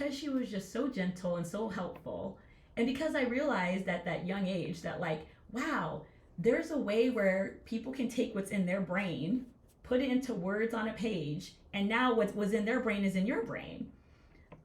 because she was just so gentle and so helpful, and because I realized at that young age that, like, wow, there's a way where people can take what's in their brain, put it into words on a page, and now what was in their brain is in your brain.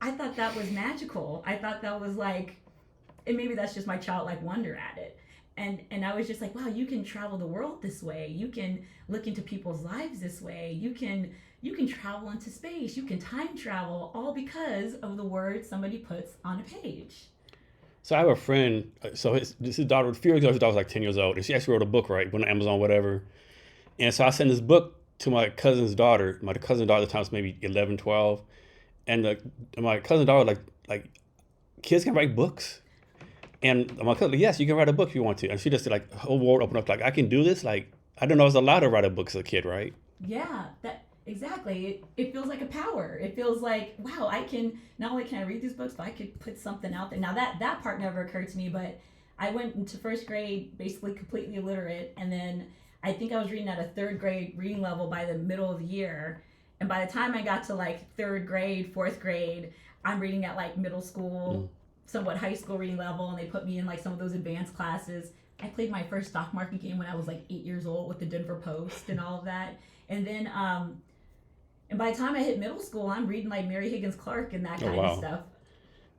I thought that was magical. I thought that was like, and maybe that's just my childlike wonder at it. And I was just like, wow, you can travel the world this way. You can look into people's lives this way. You can travel into space. You can time travel, all because of the words somebody puts on a page. So I have a friend. So his daughter, a few years ago, his daughter was like 10 years old, and she actually wrote a book, right, went on Amazon, whatever. And so I sent this book to my cousin's daughter. My cousin's daughter at the time was maybe 11, 12. And my cousin's daughter like kids can write books. And my cousin, yes, you can write a book if you want to. And she just like whole world opened up, like, I can do this. Like, I didn't know I was allowed to write a book as a kid, right? Yeah, that exactly. It feels like a power. It feels like, wow, I can not only can I read these books, but I could put something out there. Now that part never occurred to me, but I went into first grade basically completely illiterate, and then I think I was reading at a third grade reading level by the middle of the year. And by the time I got to like third grade, fourth grade, I'm reading at like middle school, somewhat high school reading level, and they put me in like some of those advanced classes. I played my first stock market game when I was like 8 years old with the Denver Post and all of that. And then, and by the time I hit middle school, I'm reading like Mary Higgins Clark and that kind of stuff.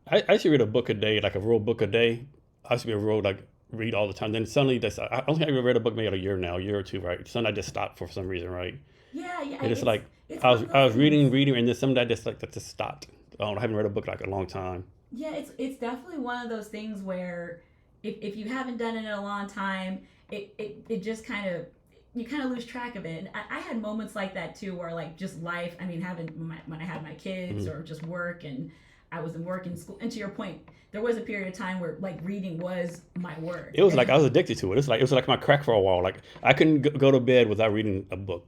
I used to read a book a day, like a real book a day. I used to be a real like read all the time. Then suddenly, I don't think I ever read a book maybe a year or two, right? Suddenly I just stopped for some reason, right? Yeah. And it's like I was reading, and then suddenly I just stopped. I haven't read a book like a long time. Yeah, it's definitely one of those things where if you haven't done it in a long time, it just kind of, you kind of lose track of it. And I had moments like that too, where like just life, I mean, when I had my kids or just work, and I was in work and school. And to your point, there was a period of time where like reading was my word. It was like I was addicted to it. It was like my crack for a while. Like I couldn't go to bed without reading a book.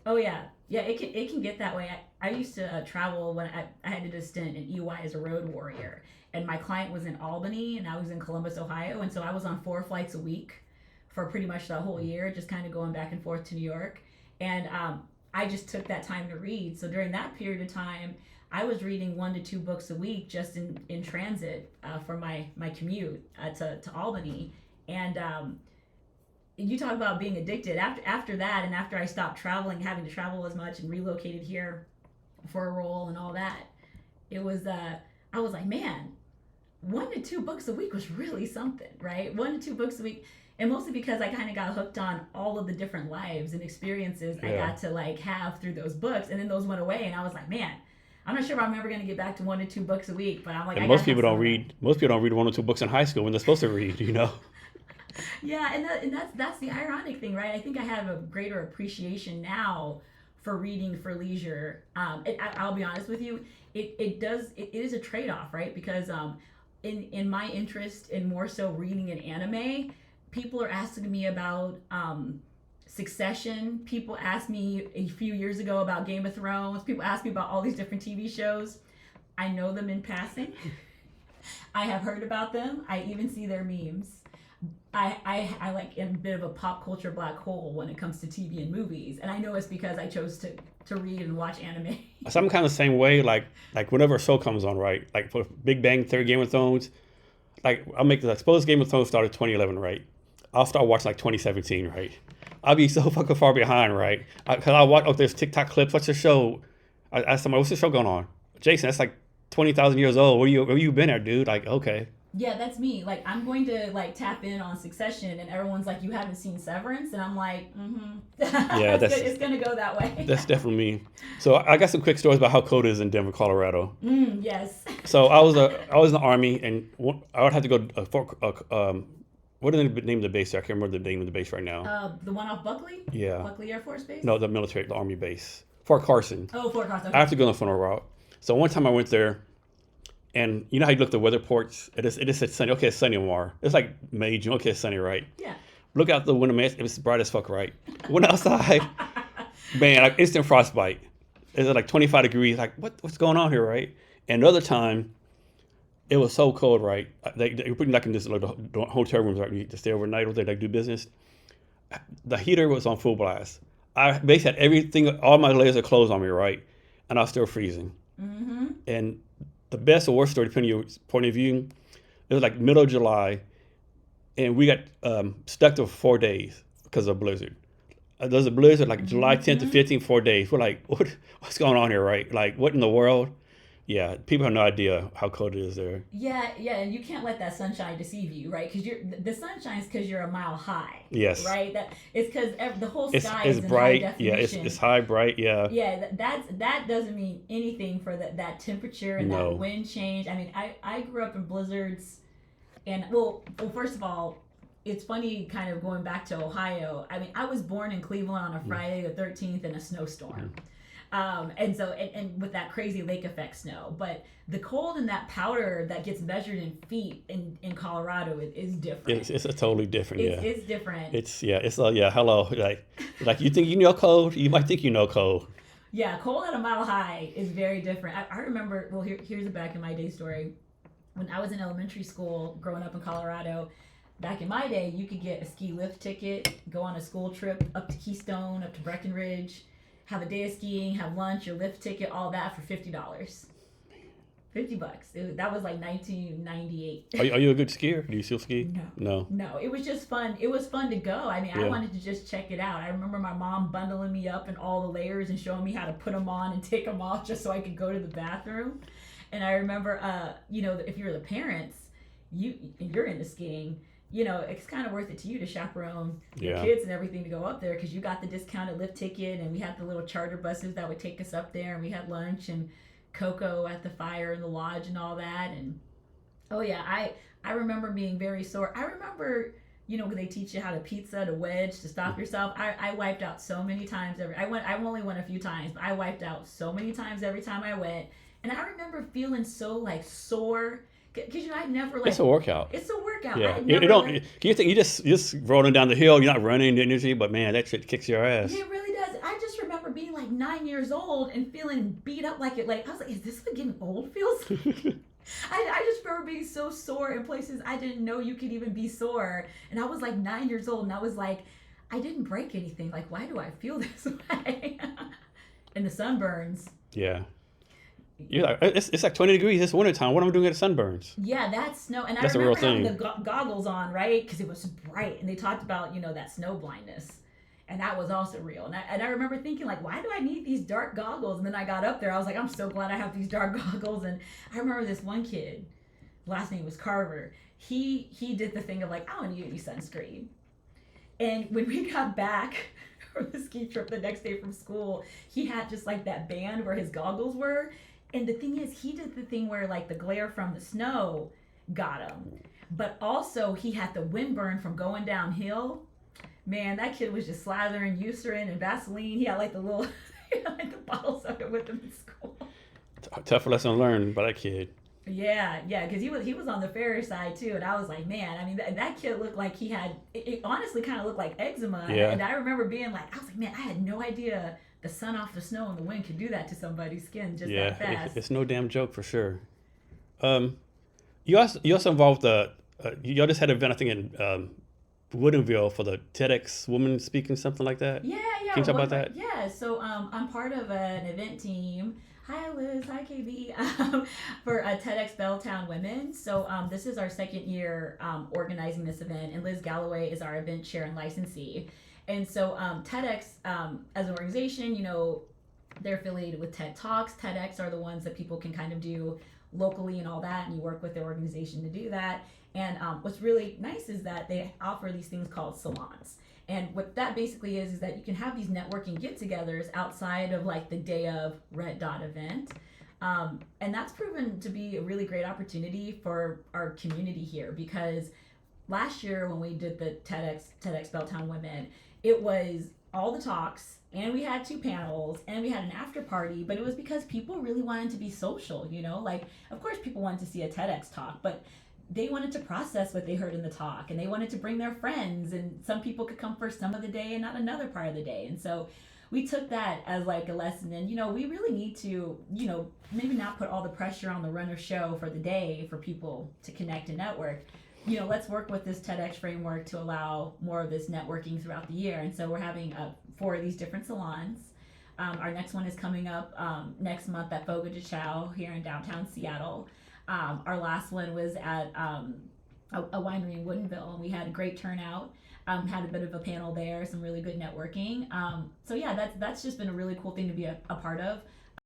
Oh yeah. Yeah, it can get that way. I used to travel when I had to do a stint in EY as a road warrior. And my client was in Albany and I was in Columbus, Ohio. And so I was on 4 flights a week for pretty much the whole year, just kind of going back and forth to New York. And I just took that time to read. So during that period of time, I was reading 1 to 2 books a week just in transit for my commute to Albany. And you talk about being addicted. After that, and after I stopped traveling, having to travel as much, and relocated here for a role and all that, it was I was like, man, 1 to 2 books a week was really something, right? 1 to 2 books a week, and mostly because I kind of got hooked on all of the different lives and experiences I got to like have through those books, and then those went away, and I was like, man, I'm not sure if I'm ever going to get back to 1 to 2 books a week, but I'm like, and most people don't read 1 or 2 books in high school when they're supposed to read, you know. Yeah, and that's the ironic thing, right? I think I have a greater appreciation now for reading for leisure. I'll be honest with you, it is a trade-off, right? Because in my interest in more so reading and anime, people are asking me about Succession. People asked me a few years ago about Game of Thrones. People ask me about all these different TV shows. I know them in passing. I have heard about them. I even see their memes. I like am a bit of a pop culture black hole when it comes to TV and movies, and I know it's because I chose to read and watch anime. So I'm kind of the same way. Like whenever a show comes on, right? Like for Big Bang Theory, Game of Thrones. Like I'll make the suppose Game of Thrones started 2011, right? I'll start watching like 2017, right? I'll be so fucking far behind, right? Because I watch there's TikTok clips. What's the show? I asked somebody, what's the show going on? Jason, that's like 20,000 years old. Where you been at, dude? Like, okay. Yeah, that's me. Like, I'm going to like tap in on Succession, and everyone's like, "You haven't seen Severance," and I'm like, Yeah, it's gonna go that way. That's definitely me. So I got some quick stories about how cold it is in Denver, Colorado. Yes. So I was in the Army, and I would have to go what is the name of the base there? I can't remember the name of the base right now. The one off Buckley? Yeah. Buckley Air Force Base? No, the Army base. Fort Carson. Oh, Fort Carson. Okay. I have to go on the funnel route. So one time I went there, and you know how you look at the weather reports? It just said sunny. Okay, it's sunny tomorrow. It's like May, June. Okay, it's sunny, right? Yeah. Look out the window, man. It was bright as fuck, right? Went outside, man, like instant frostbite. It's like 25 degrees. Like, what's going on here, right? And the other time, it was so cold, right? They put me like in this like, hotel rooms, right? You to stay overnight, or they like do business. The heater was on full blast. I basically had everything, all my layers of clothes on me, right? And I was still freezing. Mm-hmm. And the best or worst story, depending on your point of view. It was like middle of July, and we got stuck there for 4 days because of a blizzard. There's a blizzard like July 10th to 15th, 4 days. We're like, what's going on here, right? Like, what in the world? Yeah, people have no idea how cold it is there. Yeah, and you can't let that sunshine deceive you, right? Because the sunshine is because you're a mile high. Yes. Right. That it's because the whole sky It's is in bright. high definition. Yeah, it's high, bright. Yeah. Yeah, that doesn't mean anything for that temperature and No. that wind change. I mean, I grew up in blizzards, and well, first of all, it's funny kind of going back to Ohio. I mean, I was born in Cleveland on a Friday the 13th in a snowstorm. And so, and with that crazy lake effect snow, but the cold and that powder that gets measured in feet in Colorado is different. It's a totally different. It's different. Hello, like you think you know cold, you might think you know cold. Yeah, cold at a mile high is very different. I remember. Well, here's a back in my day story. When I was in elementary school, growing up in Colorado, back in my day, you could get a ski lift ticket, go on a school trip up to Keystone, up to Breckenridge, have a day of skiing, have lunch, your lift ticket, all that for $50. $50. That was like 1998. Are you a good skier? Do you still ski? No. It was just fun. It was fun to go. I mean, I wanted to just check it out. I remember my mom bundling me up in all the layers and showing me how to put them on and take them off just so I could go to the bathroom. And I remember, if you're the parents, you're into skiing, it's kind of worth it to you to chaperone your kids and everything to go up there because you got the discounted lift ticket, and we had the little charter buses that would take us up there, and we had lunch and cocoa at the fire in the lodge and all that. And I remember being very sore. I remember, when they teach you how to pizza, to wedge, to stop yourself. I wiped out so many times. I only went a few times, but I wiped out so many times every time I went. And I remember feeling so like sore. Because I never like. It's a workout. Yeah, you don't. You think you just rolling down the hill? You're not running the energy, but man, that shit kicks your ass. It really does. I just remember being like 9 years old and feeling beat up like it. Like I was like, is this what getting old feels? I just remember being so sore in places I didn't know you could even be sore, and I was like 9 years old, and I was like, I didn't break anything. Like, why do I feel this way? And the sunburns. Yeah. You're like, it's like 20 degrees. It's wintertime. What am I doing at the sunburns? Yeah, that's snow. And that's I remember having the goggles on, right? Because it was bright. And they talked about, that snow blindness. And that was also real. And I remember thinking, like, why do I need these dark goggles? And then I got up there. I was like, I'm so glad I have these dark goggles. And I remember this one kid, last name was Carver. He did the thing of, like, I want to get you sunscreen. And when we got back from the ski trip the next day from school, he had just, like, that band where his goggles were. And the thing is, he did the thing where like the glare from the snow got him, but also he had the windburn from going downhill. Man, that kid was just slathering Eucerin and Vaseline. He had like the little, the bottles of it with him in school. Tough lesson learned by that kid. Yeah, because he was on the fairer side too, and I was like, man, I mean that kid looked like he had. It honestly kind of looked like eczema. Yeah. And I remember being like, I was like, man, I had no idea the sun off the snow and the wind could do that to somebody's skin just that fast. It's no damn joke for sure. You also involved you just had an event, I think, in Woodinville for the TEDx Women speaking, something like that. Yeah. Can you talk about that? Yeah. So I'm part of an event team. Hi Liz, hi KB, for TEDx Belltown Women. So this is our second year organizing this event, and Liz Galloway is our event chair and licensee. And so TEDx, as an organization, they're affiliated with TED Talks. TEDx are the ones that people can kind of do locally and all that, and you work with their organization to do that. And what's really nice is that they offer these things called salons. And what that basically is that you can have these networking get-togethers outside of like the day of Red Dot event. And that's proven to be a really great opportunity for our community here, because last year when we did the TEDx Belltown Women, it was all the talks, and we had 2 panels, and we had an after party, but it was because people really wanted to be social, like, of course people wanted to see a TEDx talk, but they wanted to process what they heard in the talk, and they wanted to bring their friends, and some people could come for some of the day and not another part of the day. And so we took that as like a lesson, and we really need to, maybe not put all the pressure on the runner show for the day for people to connect and network. Let's work with this TEDx framework to allow more of this networking throughout the year. And so we're having 4 of these different salons. Our next one is coming up next month at Fogo de Chao here in downtown Seattle. Our last one was at a winery in Woodinville, and we had a great turnout. Had a bit of a panel there, some really good networking. So yeah, that's just been a really cool thing to be a part of.